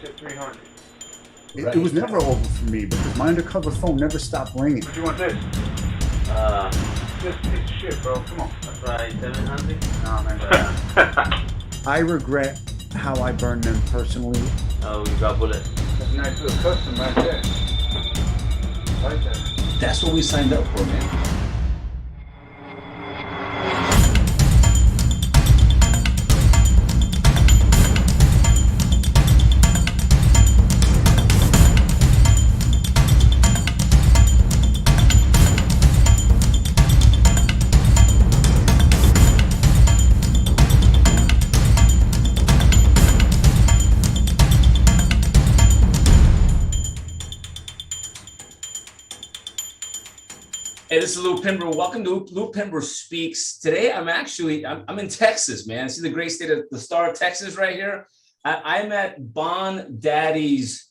at 300. It was never over for me because my undercover phone never stopped ringing. What do you want this? This piece of shit, bro. Come on. That's right, 700? No, man. I regret how I burned them personally. Oh, you got bullets. That's a nice little custom right there. Right there. That's what we signed up for, man. Hey, this is Luis A Pimber. Welcome to Luis A Pimber Speaks. Today, I'm in Texas, man. See the great state of the star of Texas right here. I'm at Bon Daddy's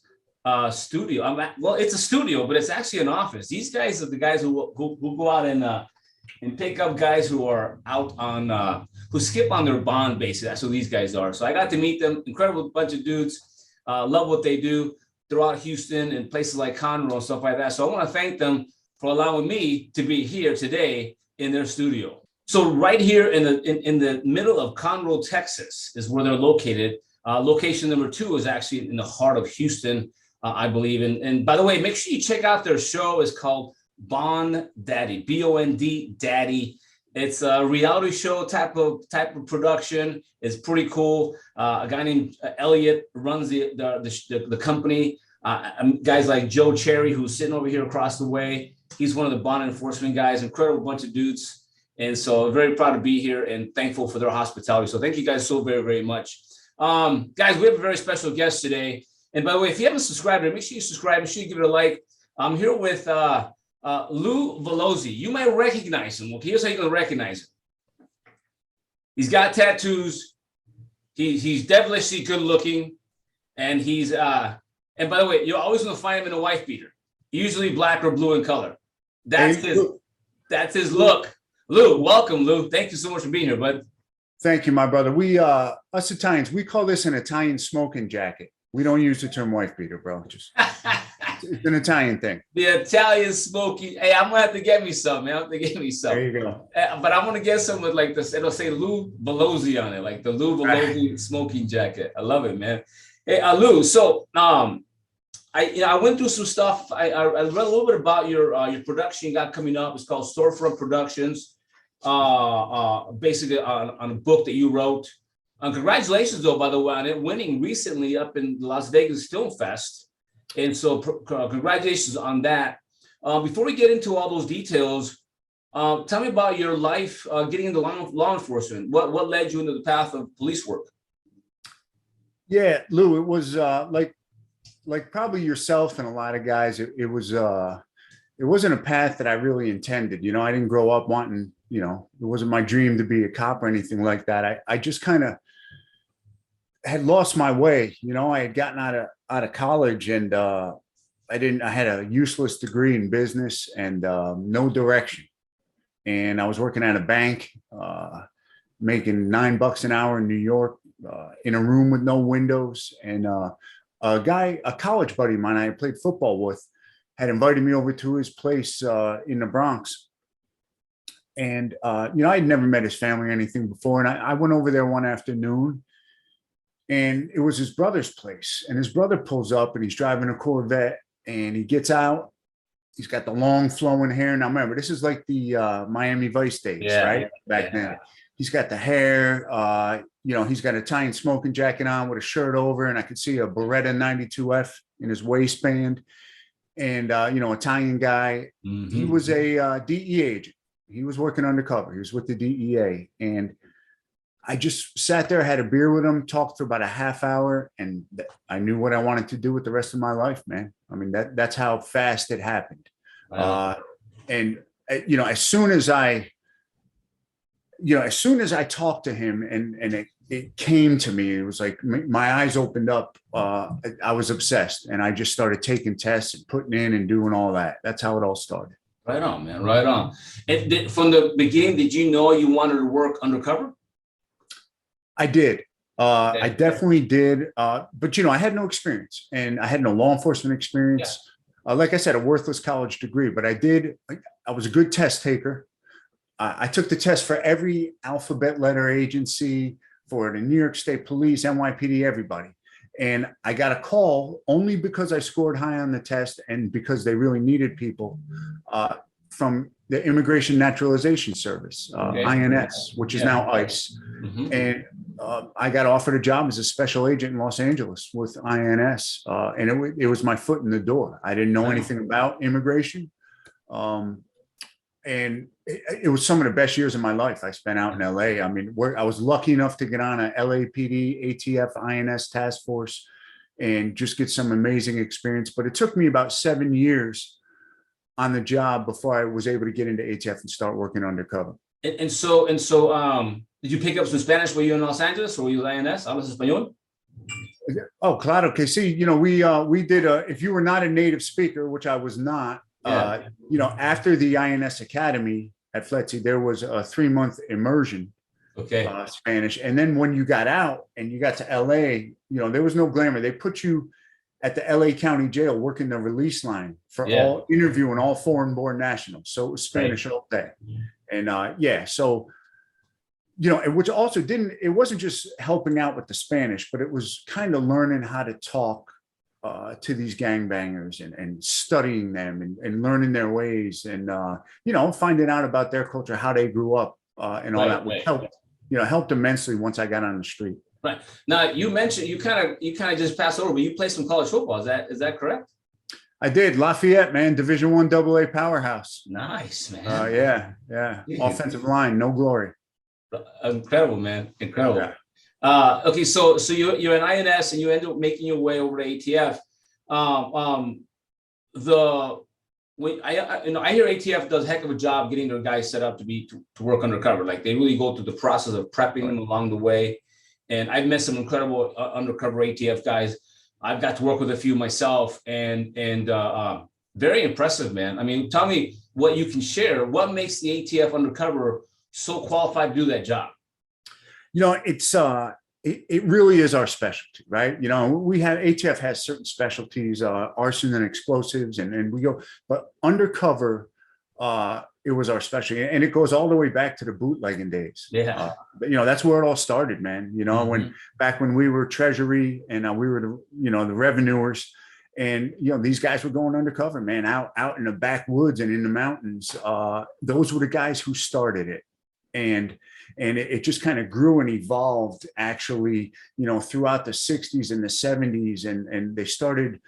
studio. Well, it's a studio, but it's actually an office. These guys are the guys who go out and pick up guys who are out on who skip on their bond basis. That's who these guys are. So I got to meet them. Incredible bunch of dudes. Love what they do throughout Houston and places like Conroe and stuff like that. So I want to thank them for allowing me to be here today in their studio. So right here in the middle of Conroe, Texas is where they're located. Location number 2 is actually in the heart of Houston, I believe. And by the way, make sure you check out their show. It's called Bon Daddy, B-O-N-D, Daddy. It's a reality show type of production. It's pretty cool. A guy named Elliot runs the company. Guys like Joe Cherry, who's sitting over here across the way. He's one of the bond enforcement guys, incredible bunch of dudes. And so very proud to be here and thankful for their hospitality. So thank you guys so very, very much. Guys, we have a very special guest today. And by the way, if you haven't subscribed, make sure you subscribe. Make sure you give it a like. I'm here with Lou Valoze. You might recognize him. Okay, here's how you're going to recognize him. He's got tattoos. He's devilishly good looking. And he's, and by the way, you're always going to find him in a wife beater, usually black or blue in color. That's his look. Lou, welcome, Lou. Thank you so much for being here, bud. Thank you, my brother. We, us Italians, we call this an Italian smoking jacket. We don't use the term wife beater, bro. Just it's an Italian thing. The Italian smoking. Hey, I'm gonna have to get me some, man. There you go. But I'm gonna get some with like this. It'll say Lou Valoze on it, like the Lou Valoze smoking jacket. I love it, man. Hey, Lou. So, I went through some stuff. I read a little bit about your production you got coming up. It's called Storefront Productions. Basically on a book that you wrote. Congratulations, though, by the way, on it winning recently up in Las Vegas Film Fest. And so congratulations on that. Before we get into all those details, tell me about your life getting into law enforcement. What led you into the path of police work? Yeah, Lou, it was like probably yourself and a lot of guys, it wasn't a path that I really intended. You know, I didn't grow up wanting, you know, it wasn't my dream to be a cop or anything like that. I just kind of had lost my way. You know, I had gotten out of college and I had a useless degree in business and no direction. And I was working at a bank, making $9 an hour in New York, in a room with no windows. And a college buddy of mine I played football with had invited me over to his place in the Bronx. And, you know, I'd never met his family or anything before. And I went over there one afternoon and it was his brother's place. And his brother pulls up and he's driving a Corvette and he gets out. He's got the long flowing hair. Now, remember, this is like the Miami Vice days, right? Back then. He's got the hair, you know, he's got an Italian smoking jacket on with a shirt over, and I could see a Beretta 92F in his waistband. And, you know, Italian guy. Mm-hmm. He was a DEA agent. He was working undercover. He was with the DEA. And I just sat there, had a beer with him, talked for about a half hour, and I knew what I wanted to do with the rest of my life, man. I mean, that's how fast it happened. Wow. And, you know, as soon as I talked to him and it came to me, it was like my eyes opened up. I was obsessed and I just started taking tests and putting in and doing all that. That's how it all started. Right on, man. Right on. And from the beginning, did you know you wanted to work undercover? I did. I definitely did. But, I had no experience and I had no law enforcement experience. Like I said, a worthless college degree, but I was a good test taker. I took the test for every alphabet letter agency, for the New York State Police, NYPD, everybody. And I got a call only because I scored high on the test and because they really needed people from the Immigration Naturalization Service, INS, which is now ICE. And I got offered a job as a special agent in Los Angeles with INS. And it was my foot in the door. I didn't know anything about immigration. And it was some of the best years of my life I spent out in LA. I mean, I was lucky enough to get on a LAPD, ATF, INS task force and just get some amazing experience. But it took me about 7 years on the job before I was able to get into ATF and start working undercover. And so, did you pick up some Spanish? Were you in Los Angeles or were you INS? ¿Hablas español? Oh, claro que sí. We did if you were not a native speaker, which I was not, after the INS Academy at FLETC, there was a 3-month immersion, Spanish. And then when you got out and you got to LA, there was no glamour. They put you at the LA County Jail working the release line for all interviewing all foreign born nationals. So it was Spanish all day. And so, which also it wasn't just helping out with the Spanish, but it was kind of learning how to talk to these gangbangers and studying them and learning their ways and, finding out about their culture, how they grew up and all that, which helped immensely once I got on the street. Right. Now you mentioned you kind of just passed over, but you played some college football. Is that correct? I did. Lafayette, man, Division I AA powerhouse. Nice, man. Yeah. Offensive line, no glory. Incredible, man. Incredible. Okay, so you're in INS and you end up making your way over to ATF. I hear ATF does a heck of a job getting their guys set up to work undercover. Like they really go through the process of prepping them along the way. And I've met some incredible undercover ATF guys. I've got to work with a few myself, and very impressive, man. I mean, tell me what you can share. What makes the ATF undercover so qualified to do that job? It's it really is our specialty, right? We have ATF has certain specialties, arson and explosives, and we go, but undercover, it was our specialty, and it goes all the way back to the bootlegging days. That's where it all started, man. When we were Treasury and we were the revenuers, and these guys were going undercover, man, out in the backwoods and in the mountains. Those were the guys who started it, and it just kind of grew and evolved actually, throughout the 60s and the 70s, and they started.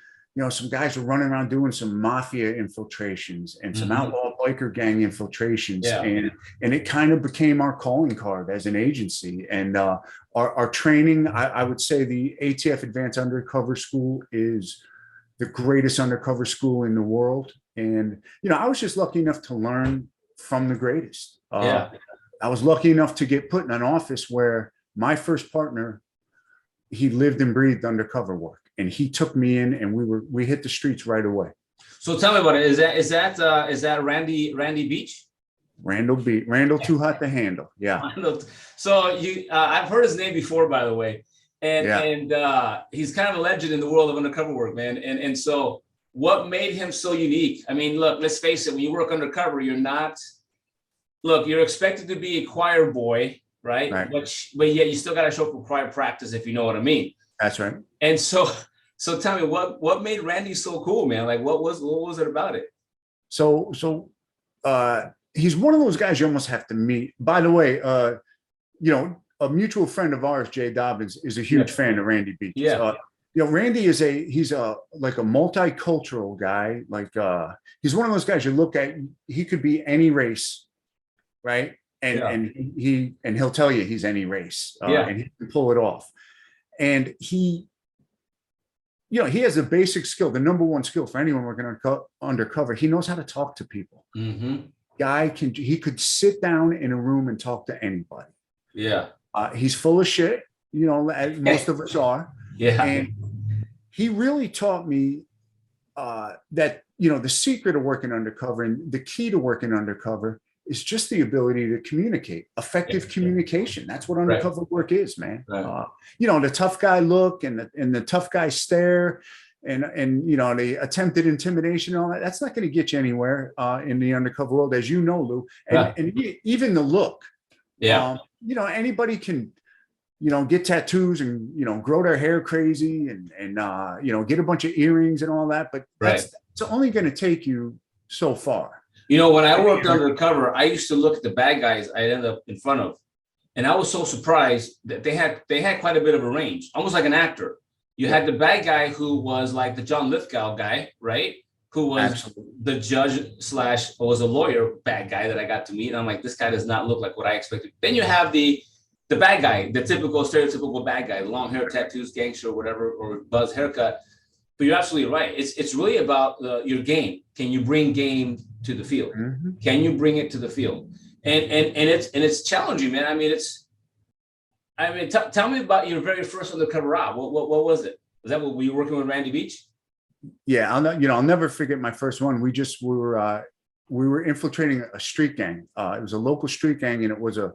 Some guys were running around doing some mafia infiltrations and some outlaw biker gang infiltrations. And it kind of became our calling card as an agency. And our training, I would say the ATF Advanced Undercover School is the greatest undercover school in the world. And, I was just lucky enough to learn from the greatest. I was lucky enough to get put in an office where my first partner, he lived and breathed undercover work. And he took me in, and we hit the streets right away. So tell me about it. Is that Randy Beach? Randall Too Hot to Handle. Yeah. So I've heard his name before, by the way, and he's kind of a legend in the world of undercover work, man. And so what made him so unique? I mean, look, let's face it. When you work undercover, you're expected to be a choir boy, right? But yet you still got to show up for choir practice, if you know what I mean. That's right. And so tell me what made Randy so cool, man? Like what was it about it? So he's one of those guys you almost have to meet. By the way, a mutual friend of ours, Jay Dobbins, is a huge fan of Randy Beach. Randy is he's like a multicultural guy. Like he's one of those guys you look at, he could be any race, right? And he'll tell you he's any race, and he can pull it off. And he has a basic skill, the number one skill for anyone working undercover. He knows how to talk to people. He could sit down in a room and talk to anybody. He's full of shit, as most of us are. And he really taught me that, the secret of working undercover and the key to working undercover is just the ability to communicate, effective communication. That's what undercover work is, man. Right. You know, the tough guy look and the tough guy stare and you know, the attempted intimidation and all that, that's not going to get you anywhere in the undercover world, as you know, Lou. And even the look. Yeah. You know, anybody can, you know, get tattoos and, you know, grow their hair crazy and you know, get a bunch of earrings and all that. But that's it's only going to take you so far. You know, when I worked undercover, I used to look at the bad guys I ended up in front of. And I was so surprised that they had quite a bit of a range, almost like an actor. You had the bad guy who was like the John Lithgow guy, right? Who was the judge / was a lawyer bad guy that I got to meet. And I'm like, this guy does not look like what I expected. Then you have the bad guy, the typical stereotypical bad guy, long hair, tattoos, gangster, whatever, or buzz haircut. But you're absolutely right. It's really about your game. Can you bring game to the field? Mm-hmm. Can you bring it to the field? And it's challenging, man. Tell me about your very first undercover op. What was it? Was that what were you working with Randy Beach? Yeah, I'll never forget my first one. We were infiltrating a street gang. It was a local street gang, and it was you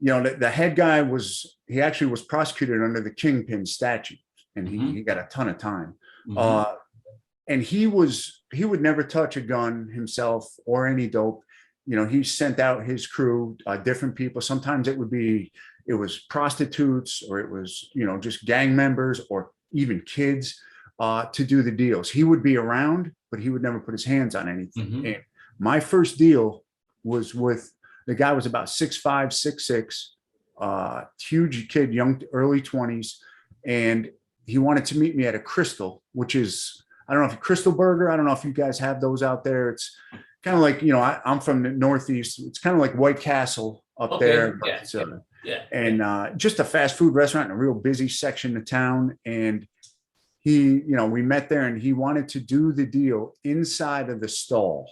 know, the head guy he actually was prosecuted under the Kingpin statute, and he got a ton of time. Mm-hmm. And he would never touch a gun himself or any dope. You know, he sent out his crew, different people. Sometimes it was prostitutes, or it was, you know, just gang members or even kids to do the deals. He would be around, but he would never put his hands on anything. Mm-hmm. And my first deal was with the guy was about 6'5", 6'6", huge kid, young, early 20s. And he wanted to meet me at a Crystal, which is, I don't know if Crystal Burger, I don't know if you guys have those out there. It's kind of like, you know, I'm from the Northeast. It's kind of like White Castle up there. Yeah. And just a fast food restaurant in a real busy section of town. And he, you know, we met there, and he wanted to do the deal inside of the stall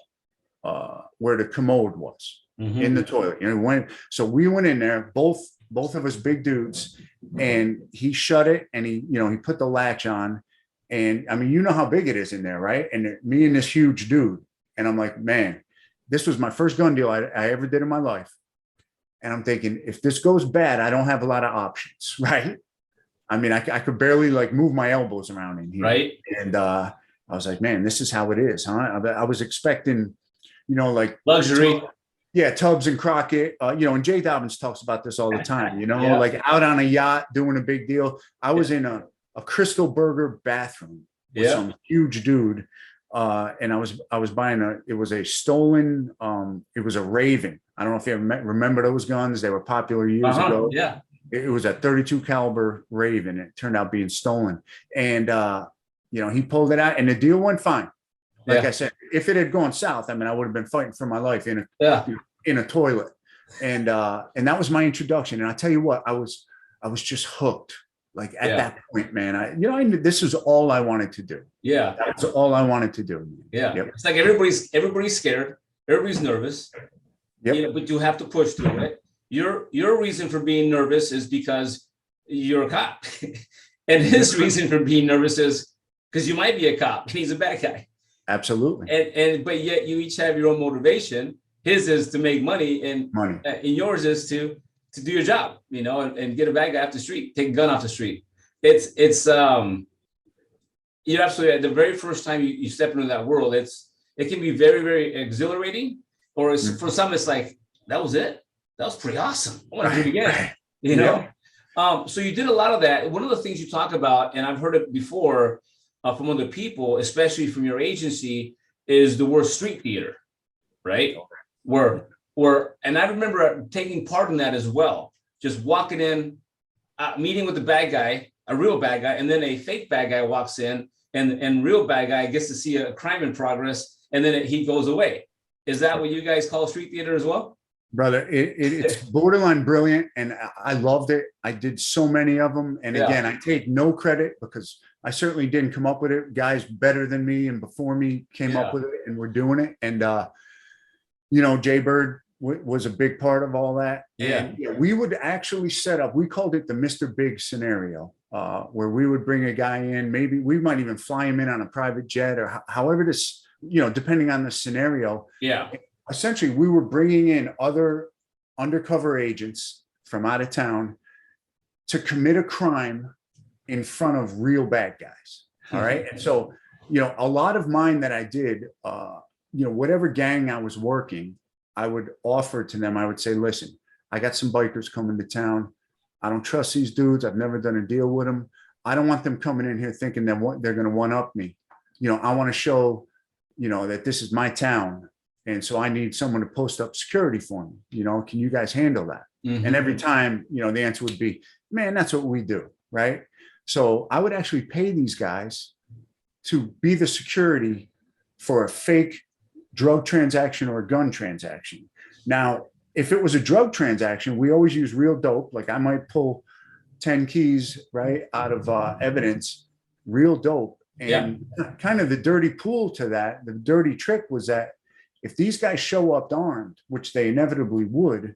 where the commode was. Mm-hmm. In the toilet, you know, so we went in there, both of us big dudes, and he shut it, and he put the latch on, and I mean, you know how big it is in there, right? And me and this huge dude, and I'm like, man, this was my first gun deal I ever did in my life, and I'm thinking, if this goes bad, I don't have a lot of options, right? I mean, I could barely like move my elbows around in here, right? And I was like, man, this is how it is, huh? I was expecting, you know, like luxury. Yeah, Tubbs and Crockett, you know, and Jay Dobbins talks about this all the time, you know, like out on a yacht doing a big deal. I was in a Crystal Burger bathroom with some huge dude, and I was buying it was a stolen, it was a Raven. I don't know if you ever remember those guns. They were popular years ago. Yeah, it was a 32 caliber Raven. It turned out being stolen, and you know, he pulled it out, and the deal went fine. Like I said, if it had gone south, I mean, I would have been fighting for my life in a toilet. And that was my introduction. And I tell you what, I was just hooked. Like at that point, man, I knew this was all I wanted to do. Yeah. That's all I wanted to do. Yeah. Yep. It's like everybody's scared. Everybody's nervous. Yep. You know, but you have to push through it. Your reason for being nervous is because you're a cop. And his reason for being nervous is because you might be a cop and he's a bad guy. Absolutely. But yet you each have your own motivation. His is to make money, and yours is to do your job, you know, and get a bad guy off the street, take a gun off the street. It's you're absolutely, the very first time you step into that world, it can be very, very exhilarating, or for some it's like, that was it. That was pretty awesome. I want to do it again. You know? So you did a lot of that. One of the things you talk about, and I've heard it before, from other people, especially from your agency, is the word street theater, right? And I remember taking part in that as well. Just walking in, meeting with the bad guy, a real bad guy, and then a fake bad guy walks in, and real bad guy gets to see a crime in progress, and then he goes away. Is that what you guys call street theater as well? Brother, it's borderline brilliant, and I loved it. I did so many of them, and again, I take no credit because I certainly didn't come up with it. Guys better than me and before me came up with it, and we're doing it. And you know, Jay Bird was a big part of all that. And we would actually set up. We called it the Mr. Big scenario, where we would bring a guy in. Maybe we might even fly him in on a private jet, or however this, you know, depending on the scenario. Yeah. essentially we were bringing in other undercover agents from out of town to commit a crime in front of real bad guys. All right. And so, you know, a lot of mine that I did, you know, whatever gang I was working, I would offer to them. I would say, listen, I got some bikers coming to town. I don't trust these dudes. I've never done a deal with them. I don't want them coming in here thinking that they're going to one up me. You know, I want to show, you know, that this is my town. And so I need someone to post up security for me. You know, can you guys handle that? And every time, you know, the answer would be, man, that's what we do. Right. So I would actually pay these guys to be the security for a fake drug transaction or a gun transaction. Now, if it was a drug transaction, we always use real dope. Like I might pull 10 keys right out of evidence, real dope. And kind of the dirty pool to that, the dirty trick was that if these guys show up armed, which they inevitably would,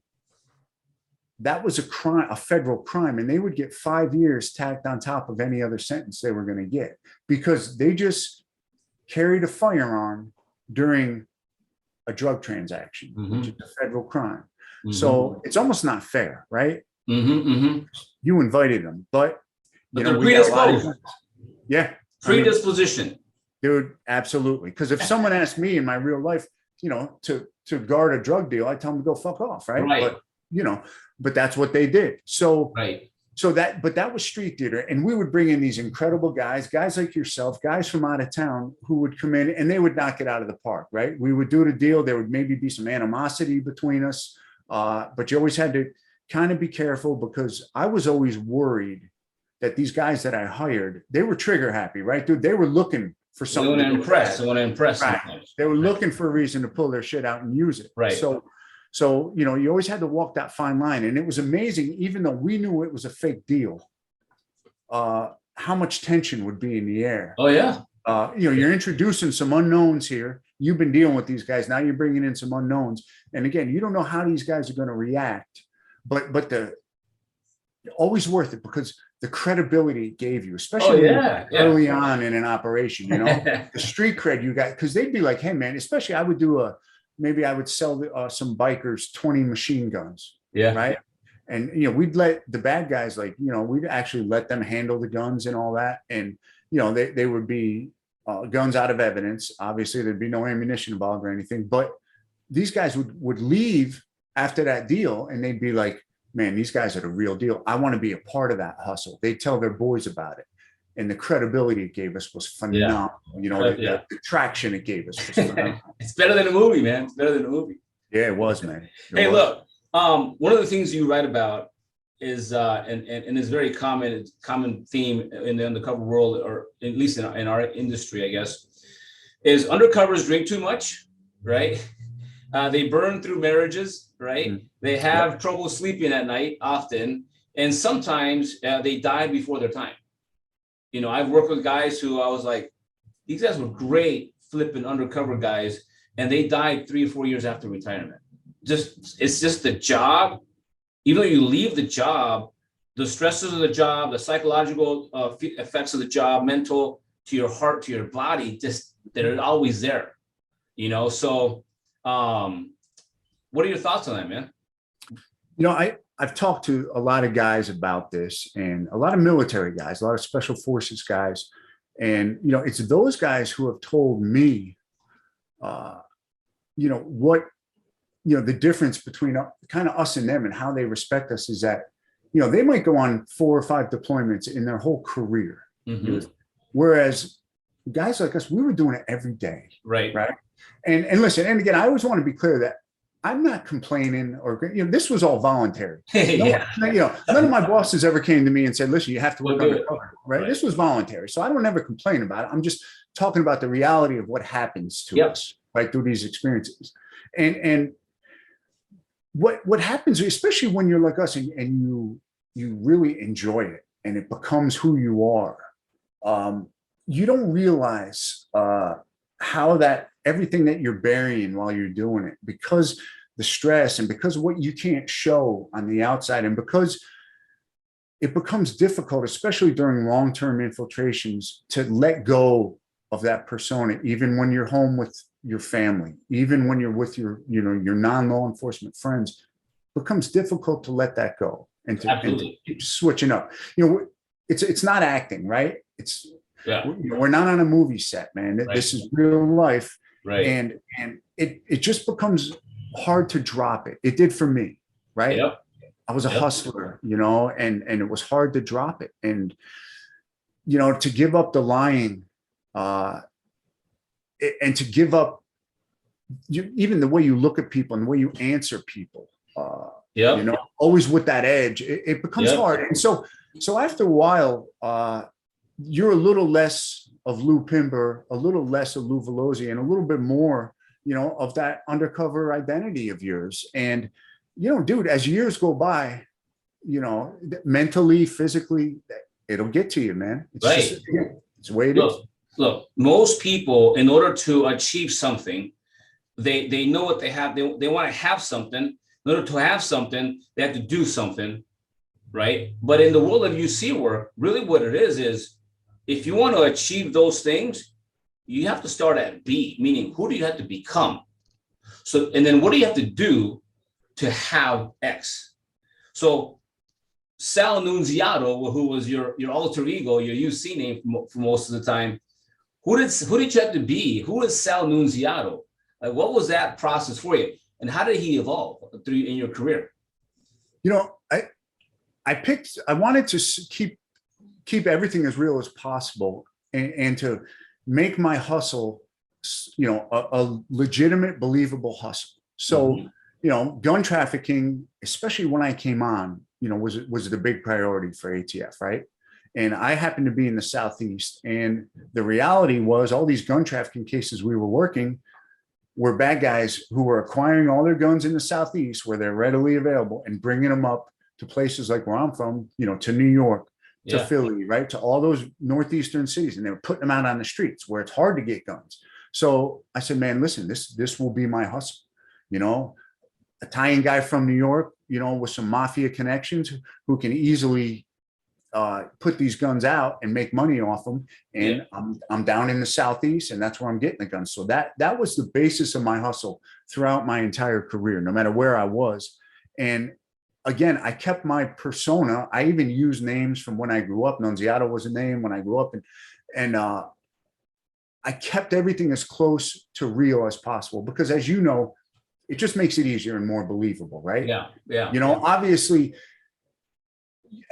that was a crime, a federal crime, and they would get 5 years tacked on top of any other sentence they were going to get because they just carried a firearm during a drug transaction, which is a federal crime. So it's almost not fair, right? You invited them, but you know, we got a lot of, predisposition, dude, absolutely. Because if someone asked me in my real life, you know, to guard a drug deal, I tell them to go fuck off, right? But you know, but that's what they did. So so that was street theater, and we would bring in these incredible guys like yourself, guys from out of town who would come in and they would knock it out of the park, right? We would do the deal. There would maybe be some animosity between us, but you always had to kind of be careful because I was always worried that these guys that I hired, they were trigger happy, right, dude? They were looking for something to impress. They want to impress. Right. They were looking for a reason to pull their shit out and use it. Right. So, you know, you always had to walk that fine line. And it was amazing, even though we knew it was a fake deal, how much tension would be in the air. Oh, yeah. You know, you're introducing some unknowns here. You've been dealing with these guys. Now you're bringing in some unknowns. And again, you don't know how these guys are going to react, but always worth it because the credibility it gave you, especially early on in an operation, you know, the street cred you got, because they'd be like, hey, man, especially I would do maybe I would sell some bikers 20 machine guns. Right. And, you know, we'd let the bad guys, like, you know, we'd actually let them handle the guns and all that. And, you know, they would be guns out of evidence. Obviously, there'd be no ammunition involved or anything. But these guys would leave after that deal and they'd be like, man, these guys are the real deal. I want to be a part of that hustle. They tell their boys about it. And the credibility it gave us was phenomenal. You know, the traction it gave us was phenomenal. It's better than a movie, man. It's better than a movie. Yeah, it was, man. Look, one of the things you write about is, and is very common theme in the undercover world, or at least in our industry, I guess, is undercovers drink too much, right? They burn through marriages, right? They have trouble sleeping at night often, and sometimes they die before their time. You know, I've worked with guys who I was like, these guys were great flipping undercover guys, and they died 3 or 4 years after retirement. It's just the job. Even though you leave the job, the stresses of the job, the psychological effects of the job, mental, to your heart, to your body, just they're always there. You know, so what are your thoughts on that, man? You know, I've talked to a lot of guys about this, and a lot of military guys, a lot of special forces guys. And, you know, it's those guys who have told me, you know, what, you know, the difference between kind of us and them and how they respect us is that, you know, they might go on 4 or 5 deployments in their whole career. Whereas guys like us, we were doing it every day. Right. And listen, and again, I always want to be clear that I'm not complaining or, you know, this was all voluntary. You know, none of my bosses ever came to me and said, listen, you have to work undercover, right? This was voluntary. So I don't ever complain about it. I'm just talking about the reality of what happens to us, right, through these experiences. And what happens, especially when you're like us and you really enjoy it and it becomes who you are, you don't realize how that everything that you're burying while you're doing it, because the stress and because of what you can't show on the outside, and because it becomes difficult, especially during long-term infiltrations, to let go of that persona, even when you're home with your family, even when you're with your, you know, your non-law enforcement friends, becomes difficult to let that go and to keep switching up. You know, it's not acting, right? It's, we're not on a movie set, man. This is real life. Right. And it just becomes hard to drop it. It did for me, right? Yep. I was a hustler, you know, and it was hard to drop it. And, you know, to give up the lying, and to give up even the way you look at people and the way you answer people, you know, always with that edge, it becomes hard. And so after a while, you're a little less of Lou Pimber, a little less of Lou Valoze, and a little bit more, you know, of that undercover identity of yours. And, you know, dude, as years go by, you know, mentally, physically, it'll get to you, man. It's just, it's the way it is. Look, most people, in order to achieve something, they know what they have. They want to have something. In order to have something, they have to do something, right? But in the world of UC work, really what it is if you want to achieve those things, you have to start at B, meaning who do you have to become? So, and then what do you have to do to have X? So Sal Nunziato, who was your alter ego, your UC name for most of the time, who did you have to be? Who is Sal Nunziato? Like, what was that process for you? And how did he evolve in your career? You know, I wanted to keep everything as real as possible and to make my hustle, you know, a legitimate, believable hustle. So, you know, gun trafficking, especially when I came on, you know, was the big priority for ATF, right? And I happened to be in the Southeast, and the reality was all these gun trafficking cases we were working were bad guys who were acquiring all their guns in the Southeast where they're readily available and bringing them up to places like where I'm from, you know, to New York, to Philly, right? To all those Northeastern cities. And they were putting them out on the streets where it's hard to get guns. So I said, man, listen, this will be my hustle. You know, Italian guy from New York, you know, with some mafia connections who can easily put these guns out and make money off them. And I'm down in the Southeast, and that's where I'm getting the guns. So that was the basis of my hustle throughout my entire career, no matter where I was. And again, I kept my persona. I even used names from when I grew up. Nunziato was a name when I grew up, and I kept everything as close to real as possible, because as you know, it just makes it easier and more believable, right? You know, obviously,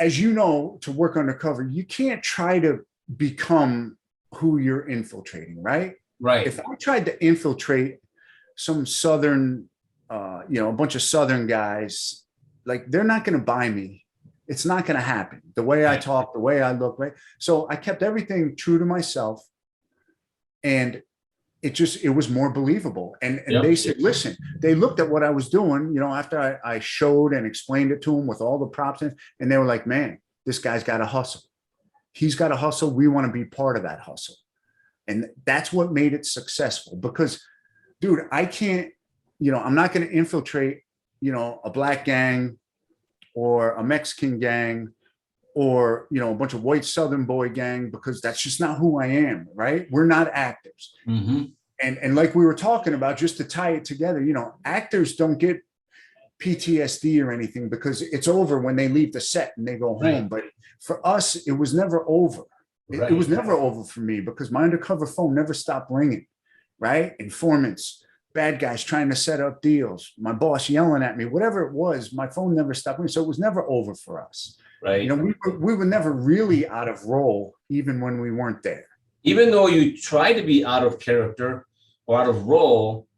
as you know, to work undercover, you can't try to become who you're infiltrating, right? If I tried to infiltrate some Southern, you know, a bunch of Southern guys, like, they're not going to buy me. It's not going to happen. The way I talk, the way I look, right? So I kept everything true to myself, and it was more believable. And they said, listen, they looked at what I was doing, you know, after I showed and explained it to them with all the props in, and they were like, man, this guy's got a hustle. He's got a hustle. We want to be part of that hustle. And that's what made it successful, because, dude, I can't, you know, I'm not going to infiltrate, you know, a black gang or a Mexican gang or, you know, a bunch of white Southern boy gang, because that's just not who I am, right? We're not actors. And like we were talking about, just to tie it together, you know, actors don't get PTSD or anything because it's over when they leave the set and they go home. But for us, it was never over. It was never over for me, because my undercover phone never stopped ringing, right? Informants, bad guys trying to set up deals, my boss yelling at me, whatever it was, my phone never stopped ringing. So it was never over for us. You know, we were never really out of role, even when we weren't there. Even though you try to be out of character or out of role,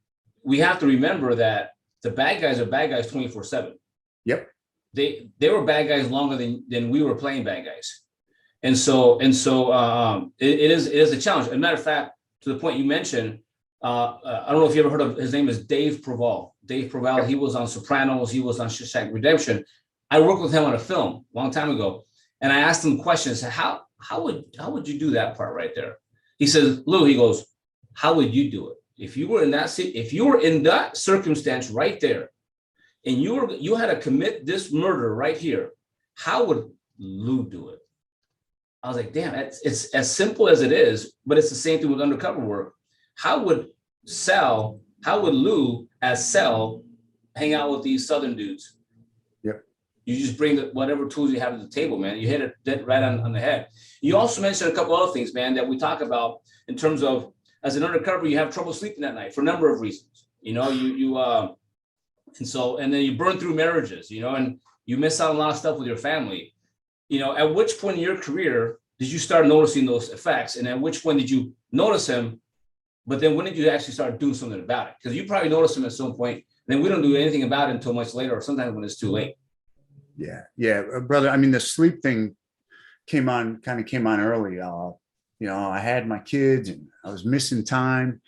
we have to remember that the bad guys are bad guys 24/7. They were bad guys longer than we were playing bad guys. And so it is a challenge. As a matter of fact, to the point you mentioned, I don't know if you ever heard of, his name is Dave Proval. Dave Proval, he was on Sopranos, he was on Shawshank Redemption. I worked with him on a film a long time ago, and I asked him questions. How would you do that part right there? He says, Lou, he goes, how would you do it? If you were in that circumstance right there, and you had to commit this murder right here, how would Lou do it? I was like, damn, it's as simple as it is, but it's the same thing with undercover work. How would how would Lou as Cell hang out with these Southern dudes? Yep. You just bring whatever tools you have to the table, man. You hit it right on the head. You also mentioned a couple other things, man, that we talk about in terms of as an undercover, you have trouble sleeping at night for a number of reasons. You know, and then you burn through marriages, you know, and you miss out on a lot of stuff with your family. You know, at which point in your career did you start noticing those effects? And at which point did you notice them? But then when did you actually start doing something about it? Because you probably noticed them at some point, and then we don't do anything about it until much later, or sometimes when it's too late. Yeah, brother. I mean, the sleep thing came on early. You know, I had my kids and I was missing time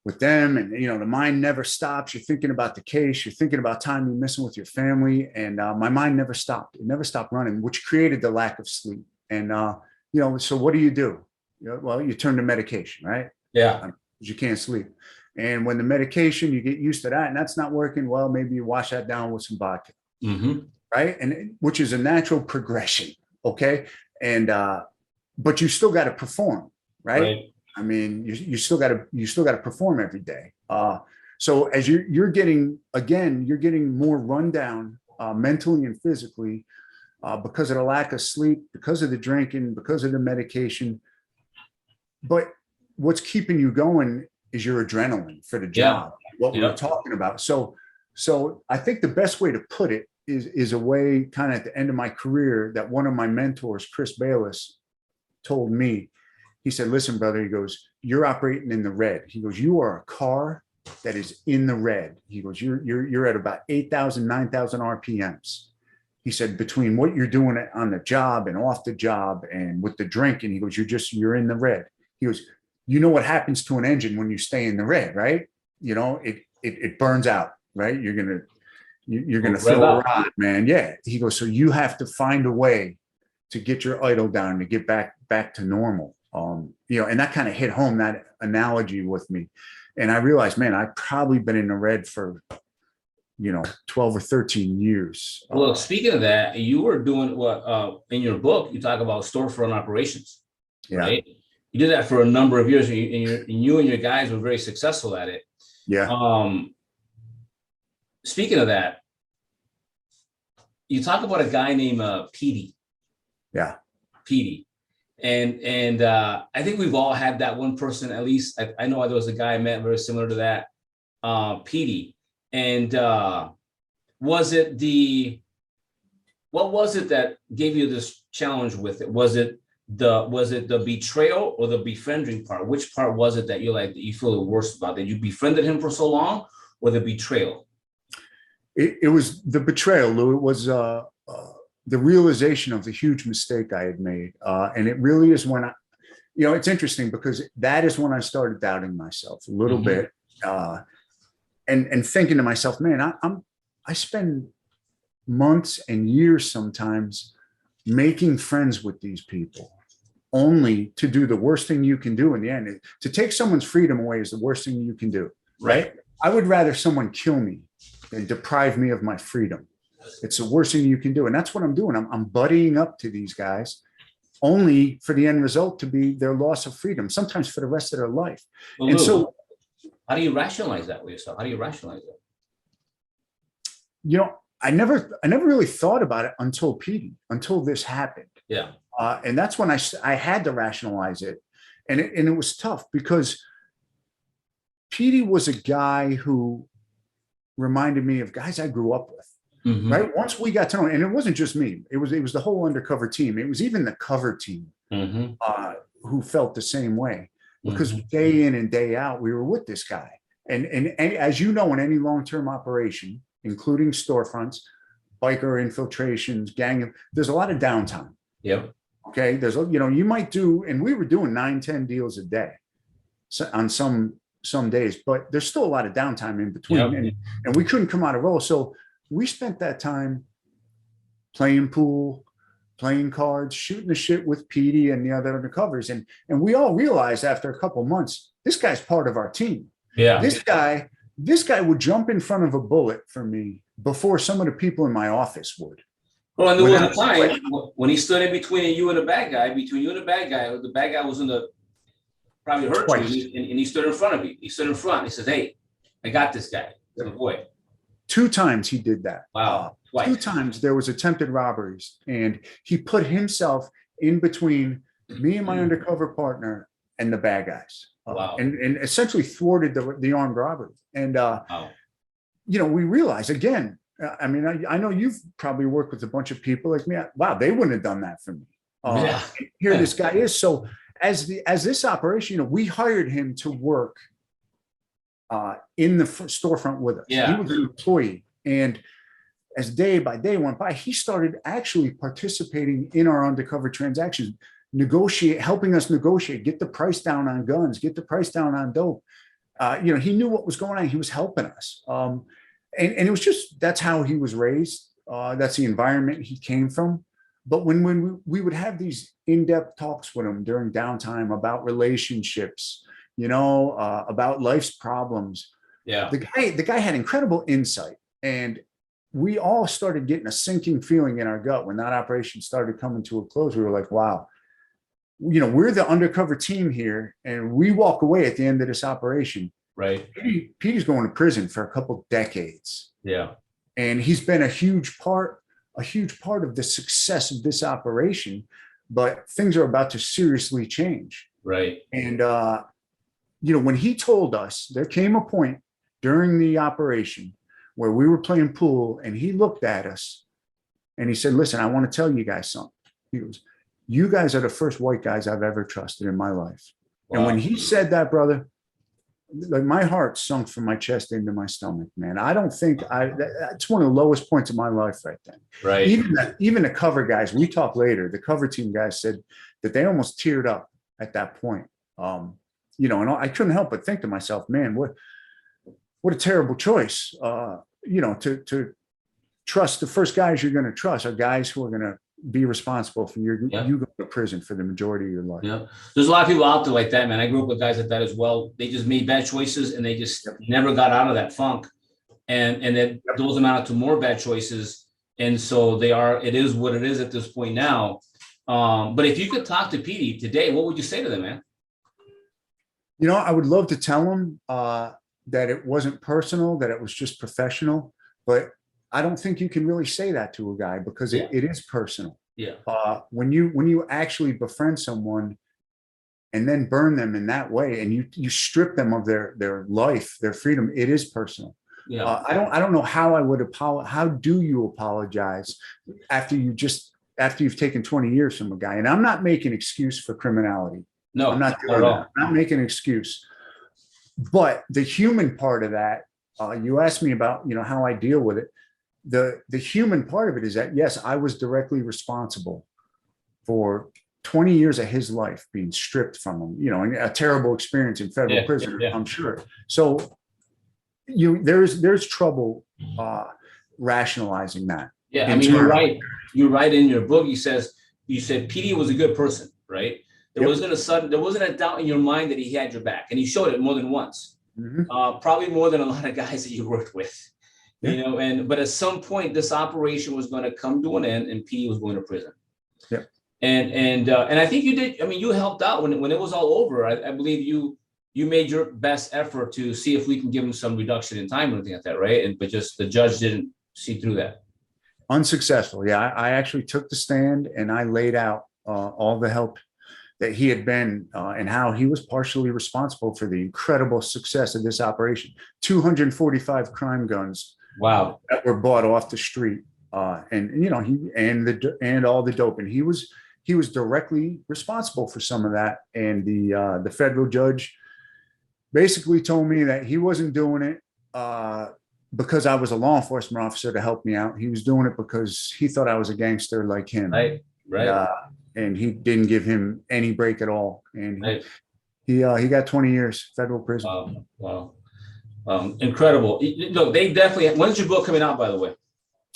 with them, and you know, the mind never stops. You're thinking about the case, you're thinking about time you're missing with your family, and my mind never stopped. It never stopped running, which created the lack of sleep. And you know, so what do? You know, well, you turn to medication, right? Yeah, because you can't sleep. And when the medication, you get used to that, and that's not working well, maybe you wash that down with some vodka, right? And which is a natural progression, okay? And but you still got to perform, right? I mean, you still got to perform every day. So as you're getting more rundown mentally and physically because of the lack of sleep, because of the drinking, because of the medication. But what's keeping you going is your adrenaline for the job, what we were talking about. So I think the best way to put it is a way kind of at the end of my career that one of my mentors, Chris Bayless, told me. He said, listen, brother, he goes, you're operating in the red. He goes, you are a car that is in the red. He goes, you're at about 8,000, 9,000 RPMs. He said, between what you're doing on the job and off the job and with the drinking, he goes, you're in the red. He goes, you know what happens to an engine when you stay in the red, right? You know, it burns out, right? You're gonna throw a rod, man. Yeah. He goes, so you have to find a way to get your idle down, to get back to normal. You know, and that kind of hit home, that analogy with me. And I realized, man, I've probably been in the red for, you know, 12 or 13 years. Well, speaking of that, you were doing what in your book, you talk about storefront operations, right? You did that for a number of years, and you and your guys were very successful at it. Yeah. Speaking of that, you talk about a guy named Petey. Yeah. Petey. And I think we've all had that one person, at least. I know there was a guy I met very similar to that, Petey. And what was it that gave you this challenge with it? Was it the betrayal or the befriending part? Which part was it that you feel the worst about? That you befriended him for so long, or the betrayal? It was the betrayal, Lou. It was the realization of the huge mistake I had made. And it really is when you know, it's interesting because that is when I started doubting myself a little bit. And thinking to myself, man, I spend months and years sometimes making friends with these people, only to do the worst thing you can do in the end. To take someone's freedom away is the worst thing you can do, right? I would rather someone kill me than deprive me of my freedom. It's the worst thing you can do. And that's what I'm doing. I'm buddying up to these guys only for the end result to be their loss of freedom, sometimes for the rest of their life. Well, and Lou, so, how do you rationalize that with yourself? How do you rationalize it? You know, I never really thought about it until this happened. Yeah. And that's when I had to rationalize it. And it was tough because Petey was a guy who reminded me of guys I grew up with. Right. Once we got to know, and it wasn't just me, it was the whole undercover team. It was even the cover team who felt the same way, because day in and day out, we were with this guy. And as you know, in any long-term operation, including storefronts, biker infiltrations, gang, there's a lot of downtime. Yep. Okay. There's, you know, you might do, and we were doing 9-10 deals a day on some days, but there's still a lot of downtime in between. And we couldn't come out of roll. So we spent that time playing pool, playing cards, shooting the shit with Petey and the other undercovers. And we all realized after a couple of months, this guy's part of our team. Yeah. This guy would jump in front of a bullet for me before some of the people in my office would. Well, and there was a time when he stood in between you and the bad guy, the bad guy was in the probably hurt Twice. you, and he stood in front of you. He stood in front. He says, "Hey, I got this guy. It's a boy." 2 times he did that. Wow. 2 times there was attempted robberies, and he put himself in between me and my undercover partner and the bad guys. Wow. And essentially thwarted the armed robbery. And, Wow. you know, we realize again, I mean, I know you've probably worked with a bunch of people like me. Wow, they wouldn't have done that for me. Yeah. Here this guy is. So as this operation, you know, we hired him to work in the storefront with us. Yeah. He was an employee. And as day by day went by, he started actually participating in our undercover transactions, helping us negotiate, get the price down on guns, get the price down on dope. You know, he knew what was going on. He was helping us. And it was just, that's how he was raised. That's the environment he came from. But when we would have these in-depth talks with him during downtime about relationships, you know, about life's problems. Yeah. The guy had incredible insight, and we all started getting a sinking feeling in our gut when that operation started coming to a close. We were like, wow, you know, we're the undercover team here, and we walk away at the end of this operation. Right. Petey's going to prison for a couple decades. Yeah. And he's been a huge part of the success of this operation, but things are about to seriously change. Right. And, you know, when he told us, there came a point during the operation where we were playing pool, and he looked at us and he said, "Listen, I want to tell you guys something." He goes, "You guys are the first white guys I've ever trusted in my life." Wow. And when he said that, brother, like my heart sunk from my chest into my stomach, man. I don't think that's one of the lowest points of my life right then. Right. Even the cover guys, we talked later, the cover team guys said that they almost teared up at that point. You know, and I couldn't help but think to myself, man, what a terrible choice. You know, to trust the first guys you're going to trust are guys who are going to be responsible for you going to prison for the majority of your life. Yeah. There's a lot of people out there like that, man. I grew up with guys like that as well. They just made bad choices, and they just never got out of that funk. And then those amounted to more bad choices. And so it is what it is at this point now. But if you could talk to Petey today, what would you say to them, man? You know, I would love to tell him that it wasn't personal, that it was just professional, but I don't think you can really say that to a guy because it is personal. Yeah. When you actually befriend someone and then burn them in that way, and you strip them of their life, their freedom, it is personal. Yeah. I don't know how I would apologize. How do you apologize after you've taken 20 years from a guy? And I'm not making an excuse for criminality. No, I'm not doing that. I'm not making an excuse. But the human part of that, you asked me about, you know, how I deal with it. The human part of it is that, yes, I was directly responsible for 20 years of his life being stripped from him, you know, and a terrible experience in federal prison, I'm sure. So there's trouble rationalizing that. Yeah, I mean, you're right in your book. You said Petey was a good person, right? There wasn't a doubt in your mind that he had your back, and he showed it more than once. Mm-hmm. Probably more than a lot of guys that you worked with. Yeah. You know, but at some point this operation was going to come to an end, and Petey was going to prison. Yeah. And I think you did. I mean, you helped out when it was all over. I believe you made your best effort to see if we can give him some reduction in time or anything like that, right? But just the judge didn't see through that. Unsuccessful. Yeah, I actually took the stand and I laid out all the help that he had been and how he was partially responsible for the incredible success of this operation. 245 crime guns. Wow. That were bought off the street. And you know, and all the dope. And he was directly responsible for some of that. And the federal judge basically told me that he wasn't doing it because I was a law enforcement officer to help me out. He was doing it because he thought I was a gangster like him. Right. And he didn't give him any break at all. And he got 20 years federal prison. Wow. Incredible. Look, they definitely. When's your book coming out, by the way?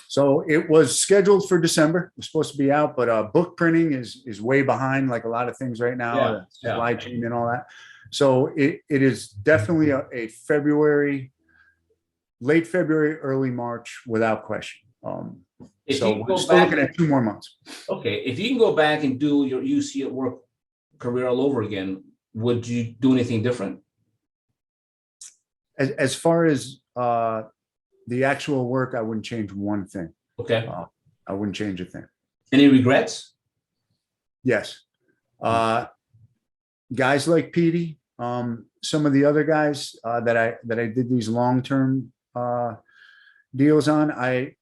So it was scheduled for December. It was supposed to be out, but book printing is way behind, like a lot of things right now, supply chain and all that. So it is definitely a February, late February, early March, without question. So we're still looking at 2 more months. Okay, if you can go back and do your UC at work career all over again, would you do anything different? As far as the actual work, I wouldn't change one thing. Okay. I wouldn't change a thing. Any regrets? Yes. Guys like Petey, some of the other guys that I did these long-term deals on, I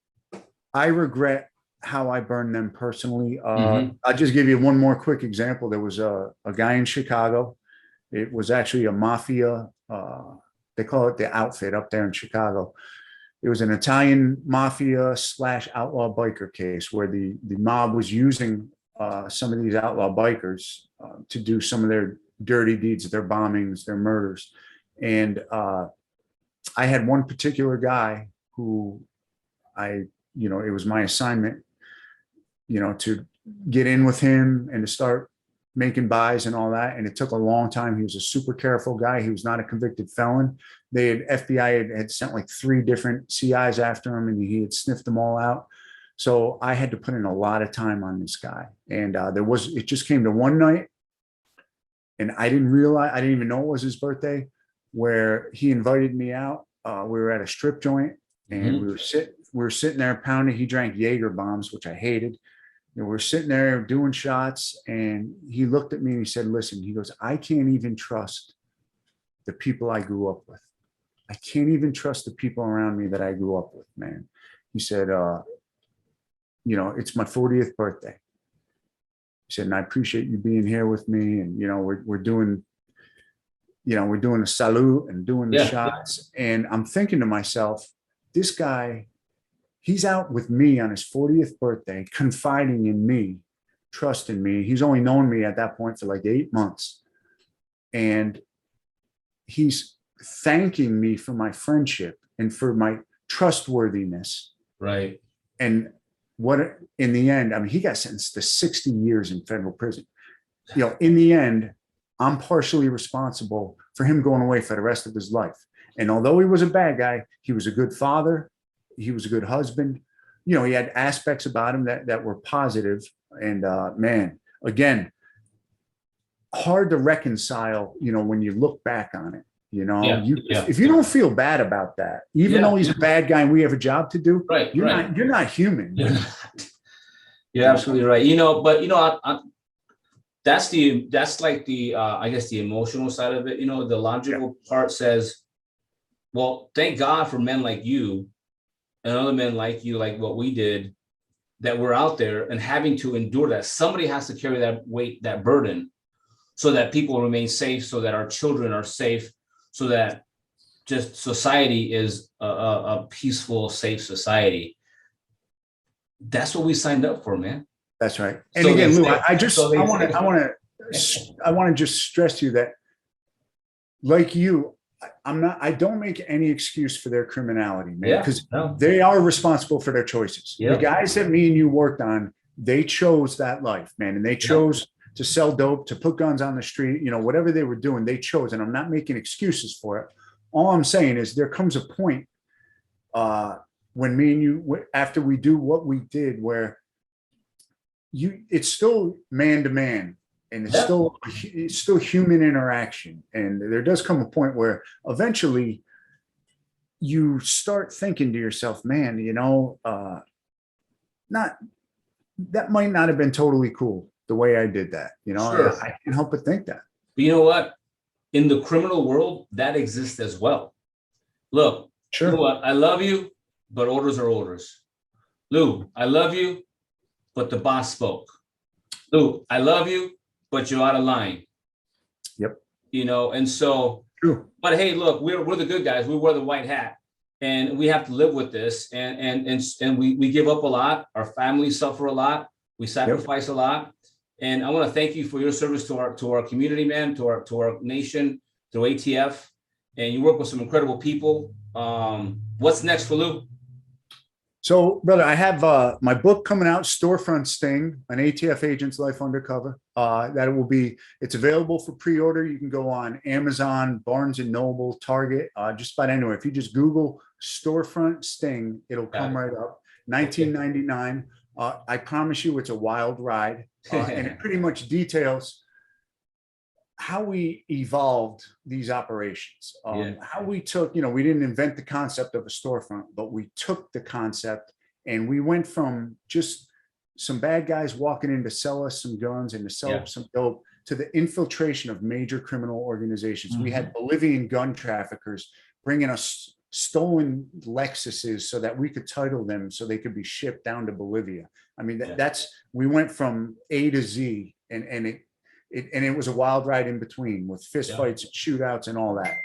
regret how I burned them personally. I'll just give you one more quick example. There was a guy in Chicago. It was actually a mafia, they call it the outfit up there in Chicago. It was an Italian mafia / outlaw biker case where the mob was using some of these outlaw bikers to do some of their dirty deeds, their bombings, their murders. And I had one particular guy who it was my assignment, to get in with him and to start making buys and all that. And it took a long time. He was a super careful guy. He was not a convicted felon. FBI had sent like 3 different CIs after him, and he had sniffed them all out. So I had to put in a lot of time on this guy. And it just came to one night, and I didn't even know it was his birthday, where he invited me out. We were at a strip joint, and we were sitting there pounding. He drank Jaeger bombs, which I hated. And we're sitting there doing shots, and he looked at me and he said, listen, he goes, I can't even trust the people I grew up with. I can't even trust the people around me that I grew up with, man. He said, it's my 40th birthday. He said, and I appreciate you being here with me. And, we're doing a salute and doing the shots. And I'm thinking to myself, this guy, he's out with me on his 40th birthday, confiding in me, trusting me. He's only known me at that point for like 8 months. And he's thanking me for my friendship and for my trustworthiness. Right. And what, in the end, I mean, he got sentenced to 60 years in federal prison. In the end, I'm partially responsible for him going away for the rest of his life. And although he was a bad guy, he was a good father. He was a good husband. He had aspects about him that were positive. And man, again, hard to reconcile, when you look back on it. If you don't feel bad about that, even though he's a bad guy and we have a job to do, you're not human. You're absolutely right. That's like the I guess the emotional side of it. The logical part says, well, thank God for men like you and other men like you, like what we did, that we're out there and having to endure that. Somebody has to carry that weight, that burden, so that people remain safe, so that our children are safe, so that just society is a peaceful, safe society. That's what we signed up for, man. That's right. And so again, Lou, I want to just stress to you that, like you, I don't make any excuse for their criminality, man, because they are responsible for their choices. The guys that me and you worked on, they chose that life, man. And they chose to sell dope, to put guns on the street, whatever they were doing, they chose. And I'm not making excuses for it. All I'm saying is there comes a point when me and you, after we do what we did, where it's still man to man. And it's still human interaction. And there does come a point where eventually you start thinking to yourself, man, that might not have been totally cool the way I did that. Sure. I can't help but think that. But you know what? In the criminal world, that exists as well. Look, sure. You know what? I love you, but orders are orders. Lou, I love you, but the boss spoke. Lou, I love you, but you're out of line. Yep. And so, true. But hey, look, we're the good guys. We wear the white hat, and we have to live with this. And we give up a lot. Our families suffer a lot. We sacrifice a lot. And I want to thank you for your service to our community, man, to our nation, to ATF. And you work with some incredible people. What's next for Lou? So, brother, I have my book coming out, Storefront Sting, an ATF agent's life undercover. It's available for pre-order. You can go on Amazon, Barnes and Noble, Target, just about anywhere. If you just Google Storefront Sting, it'll come right up. $19.99. I promise you, it's a wild ride, and it pretty much details how we evolved these operations, Yeah. how we took, we didn't invent the concept of a storefront, but we took the concept and we went from just some bad guys walking in to sell us some guns and to sell us some dope to the infiltration of major criminal organizations. We had Bolivian gun traffickers bringing us stolen Lexuses so that we could title them so they could be shipped down to Bolivia. I mean, we went from A to Z, and it was a wild ride in between with fist fights and shootouts and all that.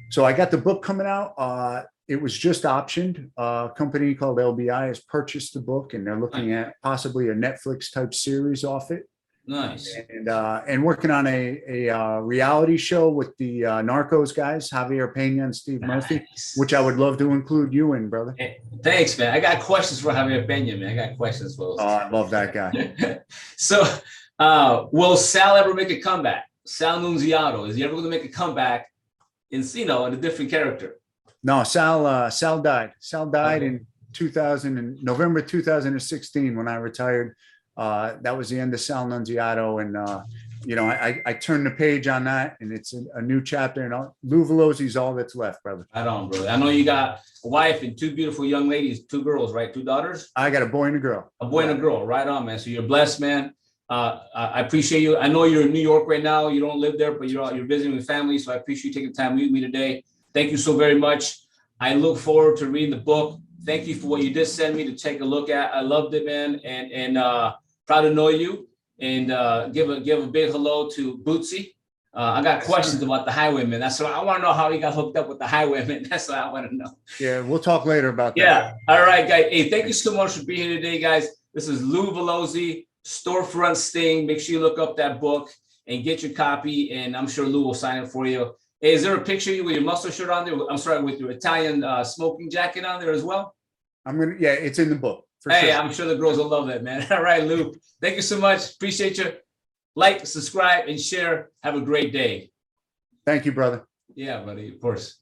So I got the book coming out. It was just optioned. A company called LBI has purchased the book, and they're looking at possibly a Netflix type series off it. Nice. And working on a reality show with the Narcos guys, Javier Pena and Steve Murphy, which I would love to include you in, brother. Hey, thanks, man. I got questions for Javier Pena, man. I got questions for us. Oh, I love that guy. So, will Sal ever make a comeback? Sal Nunziato, is he ever going to make a comeback in a different character? No, Sal died. Sal died in November 2016 when I retired. That was the end of Sal Nunziato, and I turned the page on that, and it's a new chapter. And Lou Valoze is all that's left, brother. Right on, brother. I know you got a wife and two beautiful young ladies, two girls, right? Two daughters. I got a boy and a girl. A boy and a girl, right on, man. So you're blessed, man. I appreciate you. I know you're in New York right now. You don't live there, but you're visiting with family. So I appreciate you taking the time to meet me today. Thank you so very much. I look forward to reading the book. Thank you for what you did send me to take a look at. I loved it, man, and proud to know you. And give a big hello to Bootsy. I got questions about the highwayman. That's what I want to know, how he got hooked up with the highwayman. That's what I want to know. Yeah, we'll talk later about that. Yeah. All right, guys. Hey, thank you so much for being here today, guys. This is Lou Valoze, Storefront Sting. Make sure you look up that book and get your copy, and I'm sure Lou will sign it for you. Hey, is there a picture of you with your muscle shirt on there? I'm sorry, with your Italian smoking jacket on there as well? It's in the book. Hey, sure. I'm sure the girls will love that, man. All right, Lou. Thank you so much. Appreciate you. Like, subscribe, and share. Have a great day. Thank you, brother. Yeah, buddy. Of course.